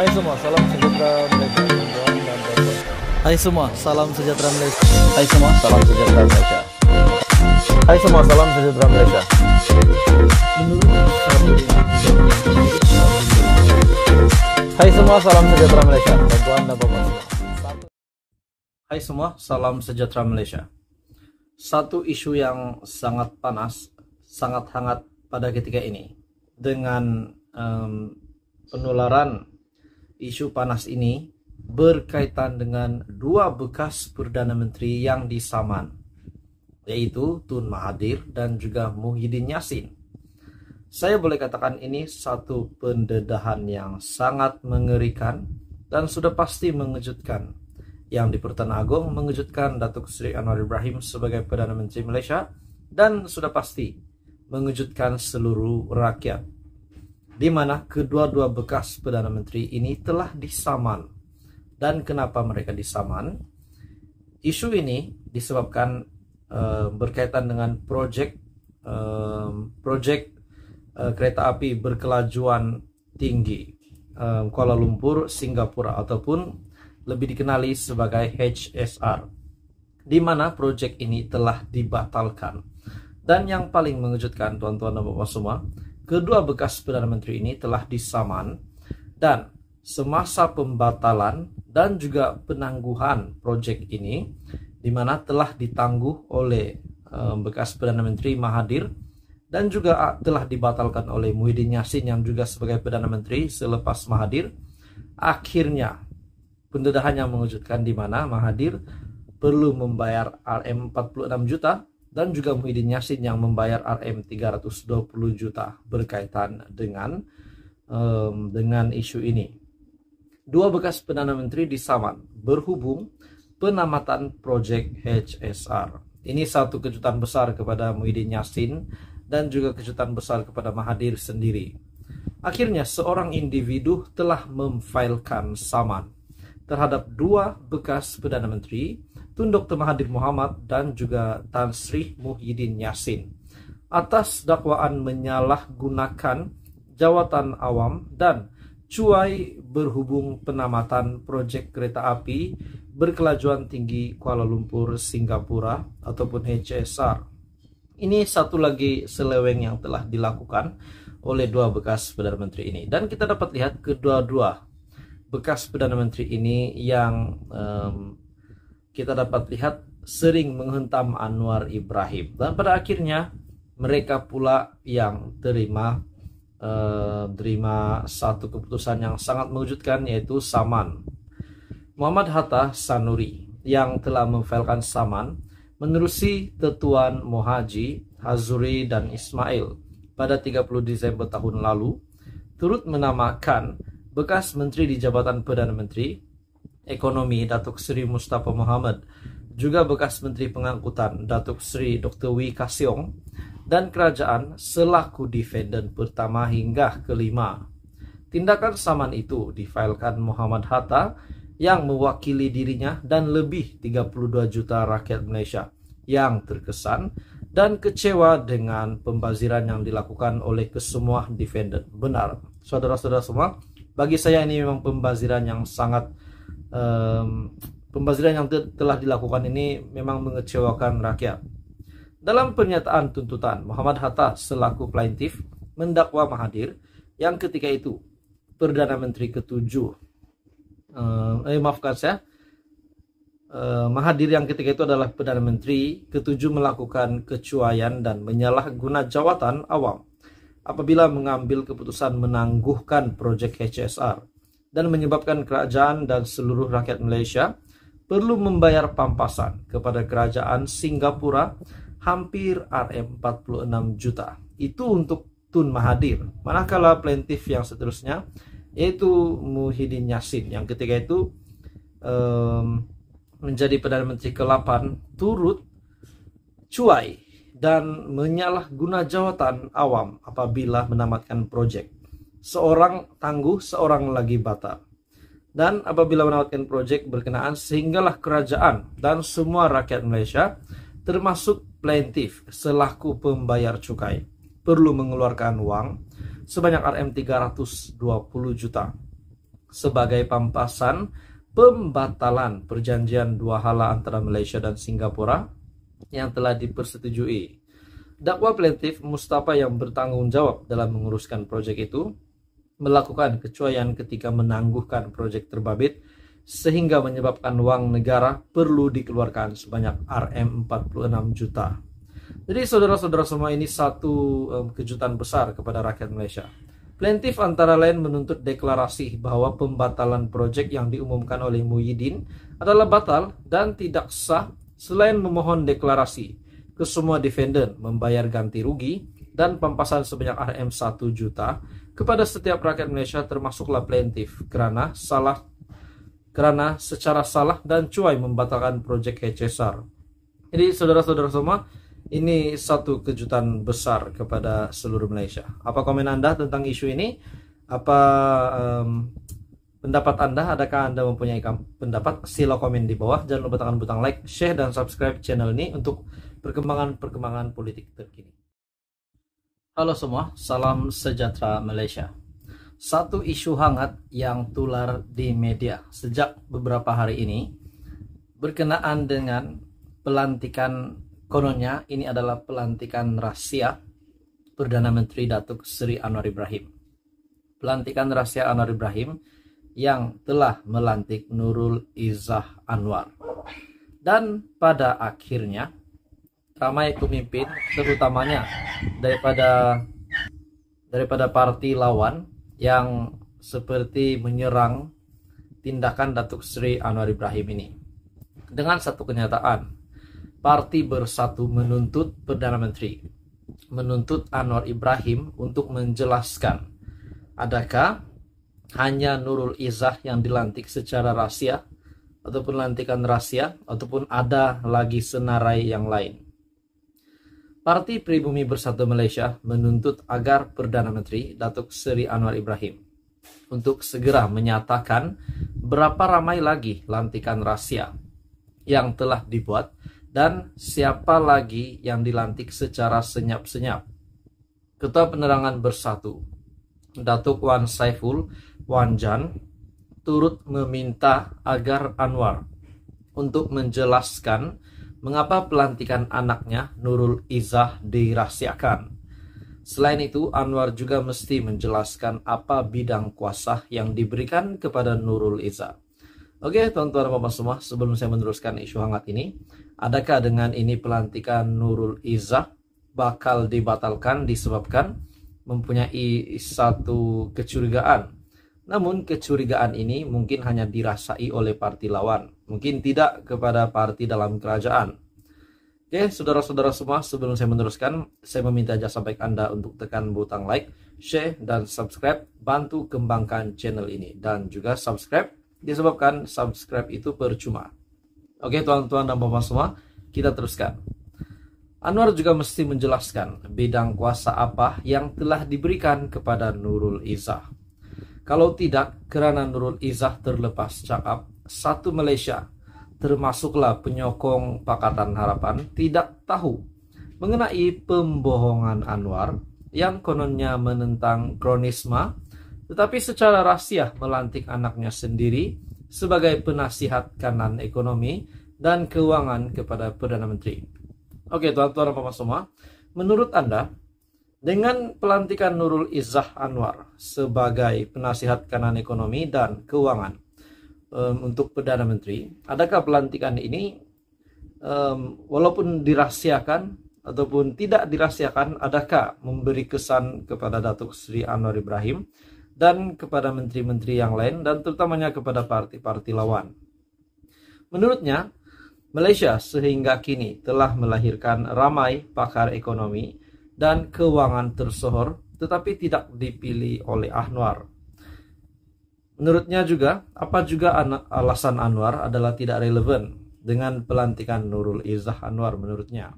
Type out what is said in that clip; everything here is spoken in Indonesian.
Hai semua, salam sejahtera Malaysia. Hai semua, salam sejahtera Malaysia. Hai semua, salam sejahtera Malaysia. Hai semua, salam sejahtera Malaysia. Hai semua, salam sejahtera Malaysia. Tuan dan Bapak semua. Hai semua, salam sejahtera Malaysia. Satu isu yang sangat panas, sangat hangat pada ketika ini dengan penularan isu panas ini berkaitan dengan dua bekas Perdana Menteri yang disaman, yaitu Tun Mahathir dan juga Muhyiddin Yassin. Saya boleh katakan ini satu pendedahan yang sangat mengerikan dan sudah pasti mengejutkan. Yang di Pertuan Agong mengejutkan Datuk Seri Anwar Ibrahim sebagai Perdana Menteri Malaysia, dan sudah pasti mengejutkan seluruh rakyat, di mana kedua-dua bekas Perdana Menteri ini telah disaman. Dan kenapa mereka disaman? Isu ini disebabkan berkaitan dengan proyek kereta api berkelajuan tinggi Kuala Lumpur Singapura, ataupun lebih dikenali sebagai HSR, di mana proyek ini telah dibatalkan. Dan yang paling mengejutkan, tuan-tuan dan bapak semua, kedua bekas Perdana Menteri ini telah disaman, dan semasa pembatalan dan juga penangguhan proyek ini, di mana telah ditangguh oleh bekas Perdana Menteri Mahathir dan juga telah dibatalkan oleh Muhyiddin Yassin yang juga sebagai Perdana Menteri selepas Mahathir. Akhirnya pendedahan yang mengejutkan, di mana Mahathir perlu membayar RM46 juta dan juga Muhyiddin Yassin yang membayar RM320 juta berkaitan dengan isu ini. Dua bekas Perdana Menteri disaman berhubung penamatan proyek HSR. Ini satu kejutan besar kepada Muhyiddin Yassin dan juga kejutan besar kepada Mahathir sendiri. Akhirnya seorang individu telah memfailkan saman terhadap dua bekas Perdana Menteri, Tun Dr. Mahathir Mohamad dan juga Tan Sri Muhyiddin Yassin, atas dakwaan menyalahgunakan jawatan awam dan cuai berhubung penamatan proyek kereta api berkelajuan tinggi Kuala Lumpur Singapura ataupun HSR. Ini satu lagi seleweng yang telah dilakukan oleh dua bekas Perdana Menteri ini, dan kita dapat lihat kedua-dua bekas Perdana Menteri ini yang kita dapat lihat sering menghentam Anwar Ibrahim, dan pada akhirnya mereka pula yang terima satu keputusan yang sangat mengejutkan, yaitu saman. Muhammad Hatta Sanuri yang telah memfailkan saman menerusi Tetuan Mohaji, Hazuri dan Ismail pada 30 Desember tahun lalu, turut menamakan bekas Menteri di Jabatan Perdana Menteri Ekonomi Datuk Seri Mustafa Mohamad, juga bekas Menteri Pengangkutan Datuk Seri Dr. Wee Ka Siong, dan kerajaan selaku defendant pertama hingga kelima. Tindakan saman itu difailkan Muhammad Hatta yang mewakili dirinya dan lebih 32 juta rakyat Malaysia yang terkesan dan kecewa dengan pembaziran yang dilakukan oleh kesemua defendant. Benar, saudara-saudara semua, bagi saya ini memang pembaziran yang sangat telah dilakukan ini memang mengecewakan rakyat. Dalam pernyataan tuntutan, Muhammad Hatta selaku plaintiff mendakwa Mahathir yang ketika itu Perdana Menteri ketujuh, Mahathir yang ketika itu adalah Perdana Menteri ketujuh melakukan kecuaian dan menyalahguna jawatan awam apabila mengambil keputusan menangguhkan proyek HSR dan menyebabkan kerajaan dan seluruh rakyat Malaysia perlu membayar pampasan kepada kerajaan Singapura hampir RM46 juta. Itu untuk Tun Mahathir. Manakala plaintiff yang seterusnya, yaitu Muhyiddin Yassin yang ketika itu menjadi Perdana Menteri ke-8, turut cuai dan menyalahguna jawatan awam apabila menamatkan proyek. Seorang tangguh, seorang lagi batal. Dan apabila menamatkan proyek berkenaan, sehinggalah kerajaan dan semua rakyat Malaysia, termasuk plaintiff selaku pembayar cukai, perlu mengeluarkan uang sebanyak RM320 juta sebagai pampasan pembatalan perjanjian dua hala antara Malaysia dan Singapura yang telah dipersetujui. Dakwa plaintiff Mustafa yang bertanggung jawab dalam menguruskan proyek itu melakukan kecuaian ketika menangguhkan proyek terbabit sehingga menyebabkan wang negara perlu dikeluarkan sebanyak Rm46 juta. Jadi saudara-saudara semua, ini satu kejutan besar kepada rakyat Malaysia. Plaintiff antara lain menuntut deklarasi bahwa pembatalan proyek yang diumumkan oleh Muhyiddin adalah batal dan tidak sah, selain memohon deklarasi ke semua defendant membayar ganti rugi dan pampasan sebanyak Rm1 juta kepada setiap rakyat Malaysia termasuklah plaintiff karena secara salah dan cuai membatalkan proyek HSR. Jadi saudara-saudara semua, ini satu kejutan besar kepada seluruh Malaysia. Apa komen Anda tentang isu ini? Apa pendapat Anda? Adakah Anda mempunyai pendapat? Sila komen di bawah. Jangan lupa tekan butang like, share, dan subscribe channel ini untuk perkembangan politik terkini. Halo semua, salam sejahtera Malaysia. Satu isu hangat yang tular di media sejak beberapa hari ini berkenaan dengan pelantikan. Kononnya ini adalah pelantikan rahasia Perdana Menteri Datuk Seri Anwar Ibrahim. Pelantikan rahasia Anwar Ibrahim yang telah melantik Nurul Izzah Anwar. Dan pada akhirnya ramai pemimpin, terutamanya daripada parti lawan yang seperti menyerang tindakan Datuk Seri Anwar Ibrahim ini. Dengan satu kenyataan, Parti Bersatu menuntut Perdana Menteri, menuntut Anwar Ibrahim untuk menjelaskan adakah hanya Nurul Izzah yang dilantik secara rahasia ataupun lantikan rahasia ataupun ada lagi senarai yang lain. Parti Pribumi Bersatu Malaysia menuntut agar Perdana Menteri Datuk Seri Anwar Ibrahim untuk segera menyatakan berapa ramai lagi lantikan rahasia yang telah dibuat dan siapa lagi yang dilantik secara senyap-senyap. Ketua Penerangan Bersatu, Datuk Wan Saiful Wan Jan, turut meminta agar Anwar untuk menjelaskan mengapa pelantikan anaknya Nurul Izzah dirahasiakan. Selain itu, Anwar juga mesti menjelaskan apa bidang kuasa yang diberikan kepada Nurul Izzah. Oke, tuan-tuan dan bapak semua, sebelum saya meneruskan isu hangat ini, adakah dengan ini pelantikan Nurul Izzah bakal dibatalkan disebabkan mempunyai satu kecurigaan? Namun kecurigaan ini mungkin hanya dirasai oleh parti lawan, mungkin tidak kepada parti dalam kerajaan. Oke, saudara-saudara semua, sebelum saya meneruskan, saya meminta jasa baik Anda untuk tekan butang like, share, dan subscribe, bantu kembangkan channel ini. Dan juga subscribe, disebabkan subscribe itu percuma. Oke, tuan-tuan dan bapak semua, kita teruskan. Anwar juga mesti menjelaskan bidang kuasa apa yang telah diberikan kepada Nurul Izzah. Kalau tidak, kerana Nurul Izzah terlepas cakap, satu Malaysia, termasuklah penyokong Pakatan Harapan, tidak tahu mengenai pembohongan Anwar yang kononnya menentang kronisma, tetapi secara rahasia melantik anaknya sendiri sebagai penasihat kanan ekonomi dan keuangan kepada Perdana Menteri. Oke, tuan-tuan dan bapak semua, menurut Anda, dengan pelantikan Nurul Izzah Anwar sebagai penasihat kanan ekonomi dan keuangan untuk Perdana Menteri, adakah pelantikan ini walaupun dirahasiakan ataupun tidak dirahasiakan, adakah memberi kesan kepada Datuk Seri Anwar Ibrahim dan kepada menteri-menteri yang lain, dan terutamanya kepada parti-parti lawan? Menurutnya, Malaysia sehingga kini telah melahirkan ramai pakar ekonomi dan keuangan tersohor, tetapi tidak dipilih oleh Anwar. Menurutnya juga, apa juga alasan Anwar adalah tidak relevan dengan pelantikan Nurul Izzah Anwar menurutnya.